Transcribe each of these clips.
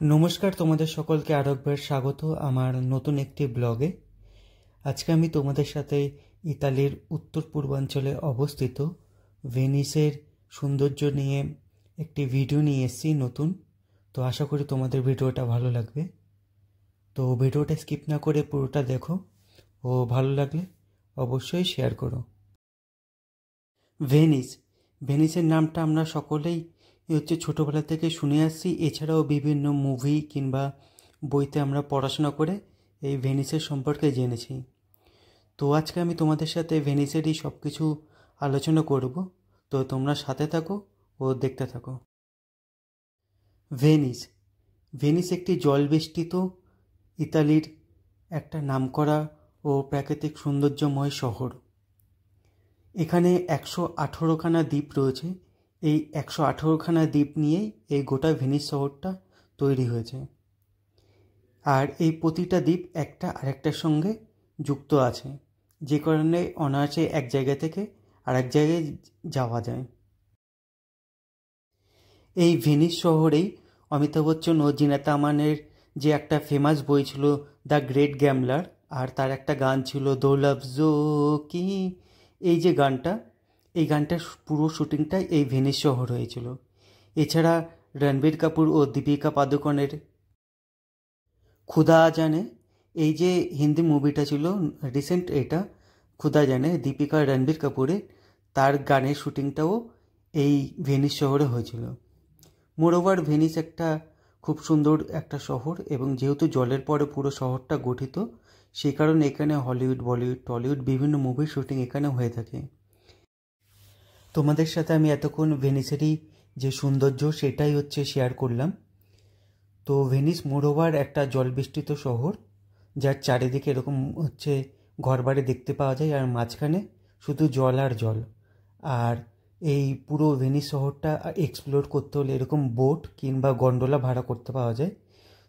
নমস্কার, তোমাদের সকলকে আরো একবার স্বাগত আমার নতুন একটি ব্লগে। আজকে আমি তোমাদের সাথে ইতালির উত্তর পূর্বাঞ্চলে অবস্থিত ভেনিসের সৌন্দর্য নিয়ে একটি ভিডিও নিয়ে এসেছি নতুন। তো আশা করি তোমাদের ভিডিওটা ভালো লাগবে। তো ভিডিওটা স্কিপ না করে পুরোটা দেখো ও ভালো লাগলে অবশ্যই শেয়ার করো। ভেনিসের নামটা আমরা সকলেই ছোটোবেলা থেকে শুনে আসছি। এছাড়াও বিভিন্ন মুভি কিংবা বইতে আমরা পড়াশোনা করে এই ভেনিসের সম্পর্কে জেনেছি। তো আজকে আমি তোমাদের সাথে ভেনিসেরই সব কিছু আলোচনা করব। তো তোমরা সাথে থাকো ও দেখতে থাকো। ভেনিস একটি জলবেষ্টিত ইতালির একটা নামকরা ও প্রাকৃতিক সৌন্দর্যময় শহর। এখানে 118খানা দ্বীপ রয়েছে। এই 118খানা দ্বীপ নিয়েই এই গোটা ভেনিস শহরটা তৈরি হয়েছে। আর এই প্রতিটা দ্বীপ একটা আরেকটার সঙ্গে যুক্ত আছে, যে কারণে অনায়াসে এক জায়গা থেকে আরেক জায়গায় যাওয়া যায়। এই ভেনিস শহরেই অমিতাভ বচ্চন ও জিনাত আমানের যে একটা ফেমাস বই ছিল দ্য গ্রেট গ্যামলার, আর তার একটা গান ছিল দো লফজো কি, এই যে গানটা, এই গানটার পুরো শুটিংটা এই ভেনিস শহর হয়েছিল। এছাড়া রণবীর কাপুর ও দীপিকা পাদুকোনের খুদা জানে, এই যে হিন্দি মুভিটা ছিল রিসেন্ট, এটা খুদা জানে দীপিকা রণবীর কাপুরের, তার গানের শুটিংটাও এই ভেনিস শহরে হয়েছিল। মোরওভার ভেনিস একটা খুব সুন্দর একটা শহর, এবং যেহেতু জলের পরে পুরো শহরটা গঠিত, সেই কারণে এখানে হলিউড, বলিউড, টলিউড বিভিন্ন মুভির শুটিং এখানে হয়ে থাকে। তোমাদের সাথে আমি এতক্ষণ ভেনিসেরই যে সৌন্দর্য সেটাই শেয়ার করলাম। তো ভেনিস মোরওভার একটা জলবেষ্টিত শহর, যার চারিদিকে এরকম ঘরবাড়ি দেখতে পাওয়া যায়, আর মাঝখানে শুধু জল আর জল। আর এই পুরো ভেনিস শহরটা এক্সপ্লোর করতে হলে এরকম বোট কিংবা গন্ডোলা ভাড়া করতে পাওয়া যায়।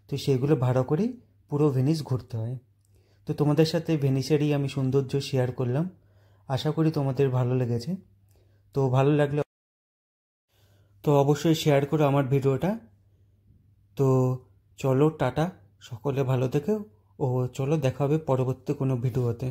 তো সেগুলো ভাড়া করেই পুরো ভেনিস ঘুরতে হয়। তো তোমাদের সাথে ভেনিসেরই আমি সৌন্দর্য শেয়ার করলাম। আশা করি তোমাদের ভালো লেগেছে। তো ভালো লাগলে তো অবশ্যই শেয়ার করো আমার ভিডিওটা। তো চলো টাটা, সকলে ভালো থেকো ও চলো দেখা হবে পরবর্তী কোনো ভিডিওতে।